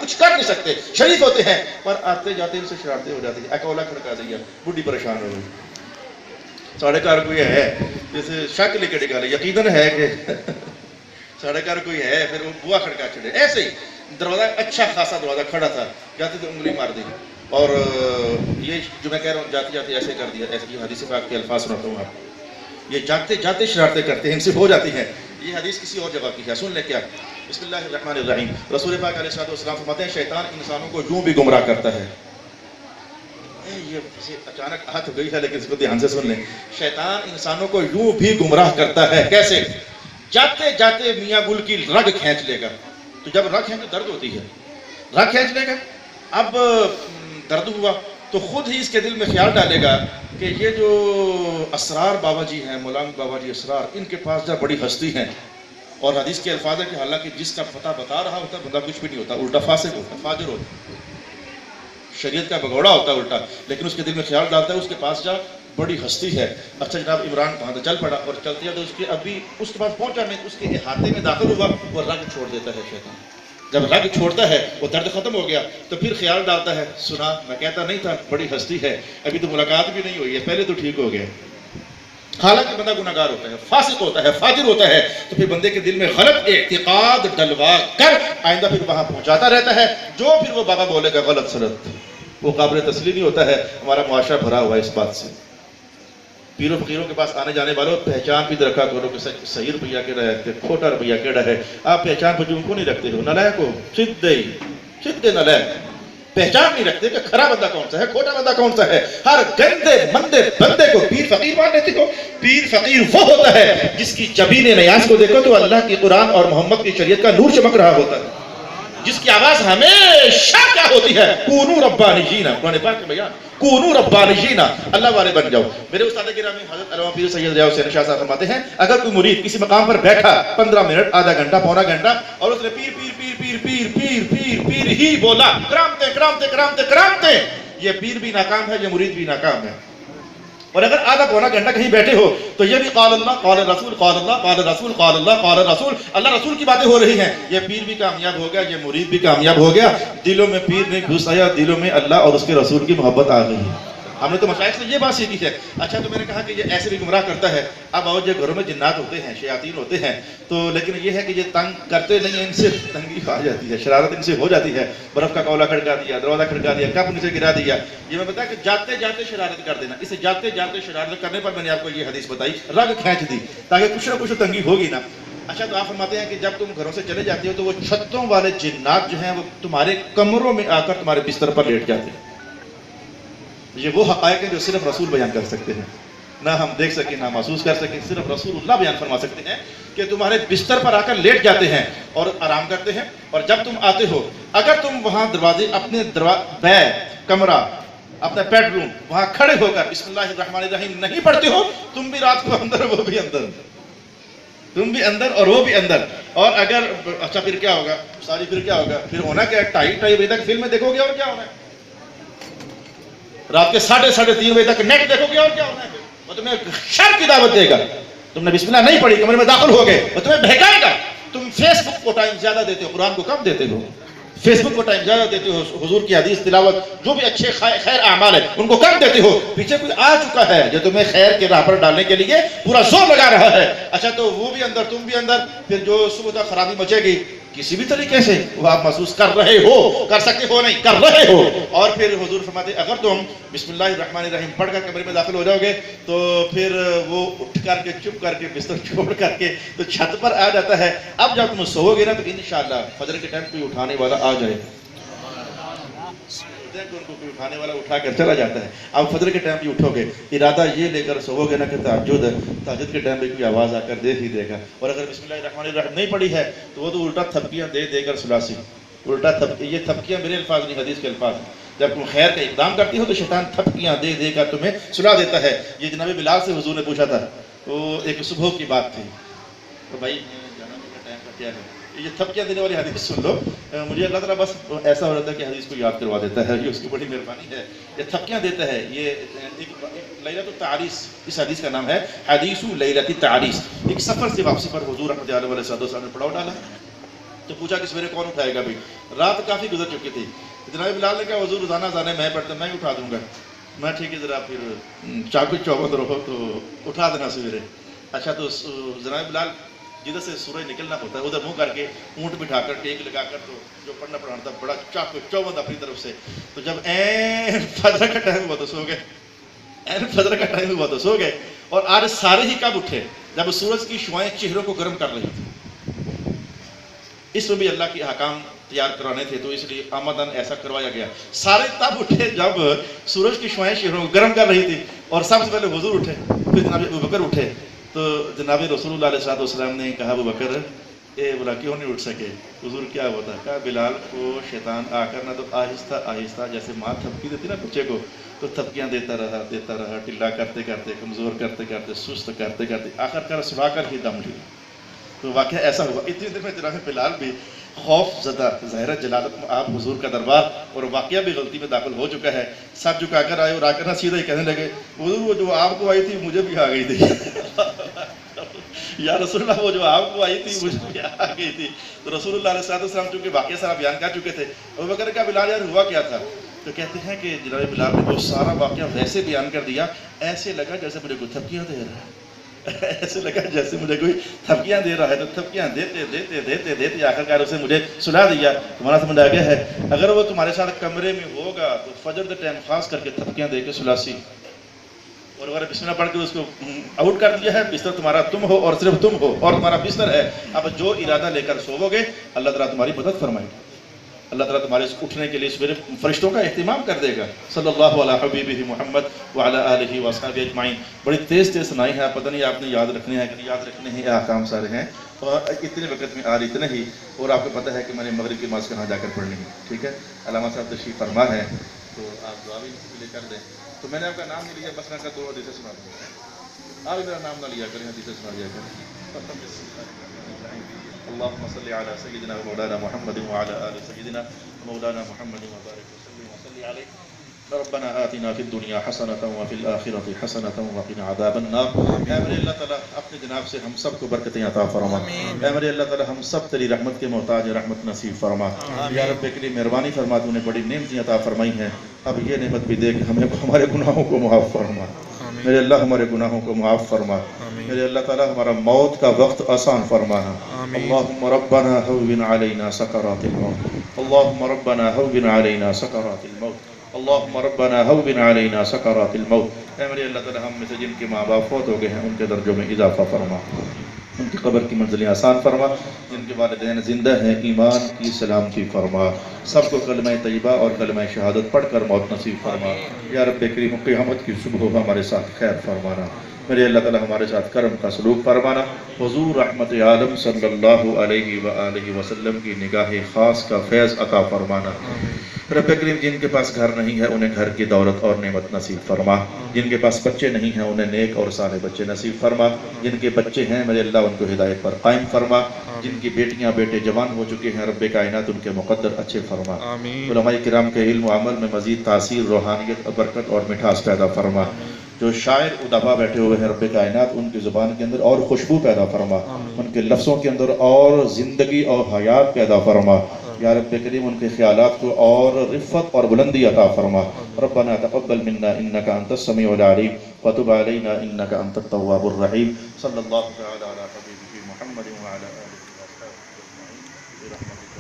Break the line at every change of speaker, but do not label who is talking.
کچھ کر نہیں سکتے، شریف ہوتے ہیں، پر آتے جاتے ان سے شرارتیں ہو جاتی ہیں. اکولا کھڑکا دیا، بڈھی پریشان ہو گئی. ساڑھے گھر کوئی ہے جیسے شک لے کے ڈگا لے، یقیناً ہے کہ ساڑھے گھر کوئی ہے، پھر وہ بوا کھڑکا چڑھے. ایسے ہی دروازہ اچھا خاصا دروازہ کھڑا تھا، جاتے تو انگلی مار دی. اور یہ جو میں کہہ رہا ہوں جاتے جاتے ایسے کر دیا، ایسے یہ حدیث پاک کے الفاظ سناتا ہوں آپ. یہ جاتے جاتے شرارتیں کرتے ہیں، ان سے ہو جاتی ہیں. یہ حدیث کسی اور جگہ کی ہے، سن لیں کیا. بسم اللہ الرحمن الرحیم. رسول پاک علیہ الصلوۃ والسلام فرماتے ہیں شیطان انسانوں کو یوں بھی گمراہ کرتا ہے. یہ اچانک ہاتھ گئی ہے لیکن اس کو دھیان سے سن لیں. شیطان انسانوں کو یوں بھی گمراہ کرتا ہے. کیسے؟ جاتے جاتے میاں گل کی رگ کھینچ لے گا. تو جب رگ کھینچ درد ہوتی ہے، رگ کھینچ لے گا. اب درد ہوا تو خود ہی اس کے دل میں خیال ڈالے گا کہ یہ جو اسرار بابا جی ہیں، مولانا بابا جی اسرار، ان کے پاس جا بڑی ہستی ہیں. اور حدیث کے الفاظ ہے کہ حالانکہ جس کا پتہ بتا رہا ہوتا بندہ کچھ بھی نہیں ہوتا، الٹا فاسق ہوتا، فاجر ہوتا، شریعت کا بگوڑا ہوتا الٹا. لیکن اس کے دل میں خیال ڈالتا ہے اس کے پاس جا بڑی ہستی ہے. اچھا جناب عمران وہاں سے چل پڑا اور چلتے جاتے اس کے ابھی اس کے پاس پہنچا نہیں، اس کے احاطے میں داخل ہوا، وہ رگ چھوڑ دیتا ہے شیطان. جب رگ چھوڑتا ہے وہ درد ختم ہو گیا تو پھر خیال ڈالتا ہے سنا میں کہتا نہیں تھا بڑی ہستی ہے، ابھی تو ملاقات بھی نہیں ہوئی ہے، پہلے تو ٹھیک ہو گیا. حالانکہ بندہ گناہگار ہوتا ہے، فاسق ہوتا ہے، فاجر ہوتا ہے، تو پھر بندے کے دل میں غلط اعتقاد ڈلوا کر آئندہ پھر وہاں پہنچاتا رہتا ہے. جو پھر وہ بابا بولے گا غلط سلط، وہ قابل تسلیم نہیں ہوتا ہے. ہمارا معاشرہ بھرا ہوا ہے اس بات سے. پیروں فقیروں کے پاس آنے جانے والوں پہچان بھی رکھا کرو کہ صحیح روپیہ کیڑا ہے کہ کھوٹا روپیہ کیڑا ہے. آپ پہچان پر کیوں نہیں رکھتے ہو؟ نالائق ہو، سدھے نالائق. پہچان نہیں رکھتے کہ کھرا بندہ کون سا ہے، کھوٹا بندہ کون سا ہے. ہر گندے مندے بندے کو پیر فقیر مان لیتے ہو. پیر فقیر وہ ہوتا ہے جس کی جبین نیاز کو دیکھو تو اللہ کی قرآن اور محمد کی شریعت کا نور چمک رہا ہوتا ہے، جس کی آواز ہمیشہ کیا ہوتی ہے، کونو ربانیین. قرآن پاک میں بیان کونو ربانیین، اللہ والے بن جاؤ. میرے استاد گرامی حضرت علامہ پیر سید ضیاء الحسین شاہ صاحب فرماتے ہیں اگر کوئی مرید کسی مقام پر بیٹھا 15 منٹ، آدھا گھنٹہ، پونا گھنٹہ، اور اس نے پیر پیر پیر پیر پیر پیر پیر پیر ہی بولا، کرامتے کرامتے کرامتے کرامتے، یہ پیر بھی ناکام ہے، یہ مرید بھی ناکام ہے. اور اگر آدھا پونا گھنٹہ کہیں بیٹھے ہو تو یہ بھی قال اللہ قال رسول قال اللہ قال رسول قال اللہ قال رسول، اللہ رسول کی باتیں ہو رہی ہیں، یہ پیر بھی کامیاب ہو گیا، یہ مرید بھی کامیاب ہو گیا. دلوں میں پیر نے گھس آیا، دلوں میں اللہ اور اس کے رسول کی محبت آ گئی. ہم نے تو مشائخ سے یہ بات سیکھی ہے. اچھا تو میں نے کہا کہ یہ ایسے بھی گمراہ کرتا ہے. اب اور جو گھروں میں جنات ہوتے ہیں، شیاطین ہوتے ہیں، تو لیکن یہ ہے کہ یہ تنگ کرتے نہیں ہیں، ان سے تنگی آ جاتی ہے، شرارت ان سے ہو جاتی ہے. برف کا کولا کھڑکا دیا، دروازہ کھڑکا دیا، کپ نیچے گرا دیا. یہ میں بتایا کہ جاتے جاتے شرارت کر دینا. اسے جاتے جاتے شرارت کرنے پر میں نے آپ کو یہ حدیث بتائی، رگ کھینچ دی تاکہ کچھ نہ کچھ تنگی ہوگی نا. اچھا تو آپ فرماتے ہیں کہ جب تم گھروں سے چلے جاتے ہو تو وہ چھتوں والے جنات جو ہیں وہ تمہارے کمروں میں آ کر تمہارے بستر پر لیٹ جاتے ہیں. یہ وہ حقائق ہیں جو صرف رسول بیان کر سکتے ہیں، نہ ہم دیکھ سکیں نہ محسوس کر سکیں. صرف رسول اللہ بیان فرما سکتے ہیں کہ تمہارے بستر پر آ کر لیٹ جاتے ہیں اور آرام کرتے ہیں. اور جب تم آتے ہو اگر تم وہاں دروازے اپنے بیت کمرہ اپنا بیڈ روم وہاں کھڑے ہو کر بسم اللہ الرحمن الرحیم نہیں پڑھتے ہو، تم بھی رات کو اندر وہ بھی اندر، تم بھی اندر اور وہ بھی اندر. اور اگر اچھا پھر کیا ہوگا ساری، پھر کیا ہوگا، پھر ہونا کیا، 2:30 بجے تک فلمیں دیکھو گے اور کیا ہونا ہے، رات کے 3:30 بجے تک نیٹ دیکھو گے اور کیا ہونا ہے. وہ تمہیں شر کی دعوت دے گا. تم نے بسم اللہ نہیں پڑھی، کمرے میں داخل ہو گئے، وہ تمہیں بہکائے گا. تم فیس بک کو ٹائم زیادہ دیتے ہو، قرآن کو کم دیتے ہو. فیس بک کو ٹائم زیادہ دیتے ہو، حضور کی حدیث تلاوت جو بھی اچھے خیر اعمال ہیں ان کو کم دیتے ہو. پیچھے کوئی آ چکا ہے جو تمہیں خیر کے راہ پر ڈالنے کے لیے پورا زور لگا رہا ہے. اچھا تو وہ بھی اندر تم بھی اندر. پھر جو صبح تک خرابی مچے گی کسی بھی طریقے سے وہ آپ محسوس کر رہے ہو، کر سکتے ہو نہیں، کر رہے ہو. اور پھر حضور فرماتے اگر تم بسم اللہ الرحمن الرحیم پڑھ کر کمرے میں داخل ہو جاؤ گے تو پھر وہ اٹھ کر کے چپ کر کے بستر چھوڑ کر کے تو چھت پر آ جاتا ہے. اب جب تم سو گے نا تو انشاءاللہ فجر کے ٹائم کوئی اٹھانے والا آ جائے، ان کو کوئی اٹھانے والا اٹھا کر چلا جاتا ہے. اب فجر کے ٹائم بھی اٹھو گے، ارادہ یہ لے کر سو گے نا کہ تہجد ہے، تہجد کے ٹائم بھی کوئی آواز آ کر دے ہی دے گا. اور اگر بسم اللہ الرحمن الرحیم نہیں پڑھی ہے تو وہ تو الٹا تھپکیاں دے دے کر سلاسی، الٹا یہ تھپکیاں میرے الفاظ نہیں حدیث کے الفاظ ہیں. جب تم خیر کا اقدام کرتی ہو تو شیطان تھپکیاں دے دے کر تمہیں سلا دیتا ہے. یہ جناب بلال سے حضور نے پوچھا تھا، وہ ایک صبح کی بات تھی، تو بھائی جانا میرا ٹائم کا کیا ہے، یہ تھپکیاں دینے والی حدیث سن لو. مجھے اللہ تعالیٰ بس ایسا ہو رہتا ہے کہ حدیث کو یاد کروا دیتا ہے، یہ اس کی بڑی مہربانی ہے. یہ تھپکیاں دیتا ہے. یہ لیلۃ التعریس، اس حدیث کا نام ہے حدیث لیلۃ التعریس. ایک سفر سے واپسی پر حضور رحمۃ اللہ علیہ وسلم نے پڑاؤ ڈالا. تو پوچھا کہ سویرے کون اٹھائے گا بھی، رات کافی گزر چکی تھی. جناب بلال نے کہا حضور روزانہ اذانیں میں پڑھتا میں اٹھا دوں گا. میں ٹھیک ہے ذرا پھر چاقو چوبند رہو تو اٹھا دینا سویرے. اچھا تو جناب بلال جدھر سے سورج نکلنا ہوتا ہے ادھر منہ کر کے اونٹ بٹھا کر ٹیک لگا کر تو جو پڑھنا پڑھانا تھا بڑا چاقو چوبند اپنی طرف سے. تو جب این فجر کا ٹائم ہوا تو سو گئے، این فجر کا ٹائم ہوا تو سو گئے. اور آج سارے ہی کب اٹھے؟ جب سورج کی شعائیں چہروں کو گرم کر رہی تھی. اس میں بھی اللہ کے احکام تیار کرانے تھے تو اس لیے آمدن ایسا کروایا گیا. سارے تب اٹھے جب سورج کی شعائیں چہروں کو گرم کر رہی تھی. اور سب سے پہلے حضور اٹھے، پھر جناب ابوبکر اٹھے. تو جناب رسول اللہ علیہ السلام نے کہا ابوبکر اے بولا کیوں نہیں اٹھ سکے؟ حضور کیا ہوتا؟ کہا بلال کو شیطان آ کر نہ تو آہستہ آہستہ جیسے ماں تھپکی دیتی نا بچے کو، تو تھپکیاں دیتا رہا ٹلا کرتے کرتے کمزور کرتے کرتے سست کرتے کرتے آخر کار سلا کر ہی دم لیا. تو واقعہ ایسا ہوا. اتنی دیر میں جناب بلال بھی خوف زدہ، ظاہر جلالت آپ حضور کا دربار، اور واقعہ بھی غلطی میں داخل ہو چکا ہے. سب جھکا کر آئے اور آ کر نہ سیدھا ہی کہنے لگے حضور وہ جو آپ کو آئی تھی مجھے بھی آ گئی تھی. یا رسول اللہ وہ جو آپ کو آئی تھی مجھے بھی آ گئی تھی. تو رسول اللہ علیہ السلام چونکہ واقعہ سارا بیان کر چکے تھے. ابوبکر کا بلال یار ہوا کیا تھا؟ تو کہتے ہیں کہ جناب بلال نے وہ سارا واقعہ ویسے بیان کر دیا ایسے لگا جیسے مجھے کوئی تھپکیاں دے رہا ہے. ایسے لگا جیسے مجھے کوئی تھپکیاں دے رہا ہے. تو تھپکیاں دیتے دیتے دیتے دیتے آخر کار اسے مجھے سلا دیا. تمہارا سمجھ آ گیا ہے اگر وہ تمہارے ساتھ کمرے میں ہوگا تو فجر کے ٹائم خاص کر کے تھپکیاں دے کے سلاسی، اور اگر بسم اللہ پڑھ کے اس کو آؤٹ کر دیا ہے. بستر تمہارا تم ہو اور صرف تم ہو اور تمہارا بستر ہے. اب جو ارادہ لے کر سوو گے اللہ تعالیٰ تمہاری مدد فرمائے گا. اللہ تعالیٰ تمہارے اٹھنے کے لیے سویرے فرشتوں کا اہتمام کر دے گا. صلی اللہ علیہ حبیبہ محمد وعلی آلہ وصحبہ اجمعین. بڑی تیز تیز سنائی ہے، پتہ نہیں آپ نے یاد رکھنے ہیں کہ یاد رکھنے ہیں. احکام سارے ہیں اور اتنے وقت میں آج اتنے ہی. اور آپ کو پتہ ہے کہ میں نے مغرب کی نماز کہاں جا کر پڑھنی ہے. ٹھیک ہے، علامہ صاحب تشریف فرما ہے تو آپ دعا بھی لے کر دیں. تو میں نے آپ کا نام نہیں لیا، بس میں کا 2 حدیثیں سنا دوں. آپ میرا نام نہ لیا کریں، حدیثیں سنا دیا کریں. اللهم صل على سيدنا مولانا محمد وعلى آل سيدنا مولانا محمد وبارك وسلم وصل عليه. ربنا آتنا في الدنيا حسنة وفي الآخرة حسنة وقنا عذاب النار. اے میرے اللہ تعالیٰ اپنے جناب سے ہم سب کو برکتیں عطا فرما. اے میرے اللہ تعالیٰ ہم سب تیری رحمت کے محتاج، رحمت نصیب فرما. یا رب کریم مہربانی فرما، تو نے بڑی نعمتیں عطا فرمائی ہیں. اب یہ نعمت بھی دے کہ ہمیں ہمارے گناہوں کو معاف فرما. میرے اللہ ہمارے گناہوں کو معاف فرما. میرے اللہ تعالیٰ ہمارا موت کا وقت آسان فرمانا. اللہم ربنا ہون علینا سکرات الموت. اللہم ربنا ہون علینا سکرات الموت. اللہم ربنا ہون علینا سکرات الموت. اے میرے اللہ تعالیٰ ہم میں سے جن کے ماں باپ فوت ہو گئے ہیں ان کے درجوں میں اضافہ فرما، ان کی قبر کی منزلیں آسان فرما. جن کے والدین زندہ ہیں ایمان کی سلامتی فرما. سب کو کلمہ طیبہ اور کلمہ شہادت پڑھ کر موت نصیب فرما. یا رب کریم قیامت کی صبح ہمارے ساتھ خیر فرمانا. میرے اللہ تعالیٰ ہمارے ساتھ کرم کا سلوک فرمانا. حضور رحمت عالم صلی اللہ علیہ وآلہ وسلم کی نگاہ خاص کا فیض عطا فرمانا. رب کریم جن کے پاس گھر نہیں ہے انہیں گھر کی دولت اور نعمت نصیب فرما. جن کے پاس بچے نہیں ہیں انہیں نیک اور صالح بچے نصیب فرما. جن کے بچے ہیں میرے اللہ ان کو ہدایت پر قائم فرما. جن کی بیٹیاں بیٹے جوان ہو چکے ہیں رب کائنات ان کے مقدر اچھے فرما. علماء کرام کے علم و عمل میں مزید تاثیر، روحانیت، برکت اور مٹھاس پیدا فرما. جو شاعر ادبا بیٹھے ہوئے ہیں رب کائنات ان کی زبان کے اندر اور خوشبو پیدا فرما. ان کے لفظوں کے اندر اور زندگی اور حیات پیدا فرما. یا رب کریم ان کے خیالات کو اور رفت اور بلندی عطا فرما. ربنا تقبل منا انك انت السميع العليم وتب علينا انك انت التواب الرحيم. صلی اللہ تعالی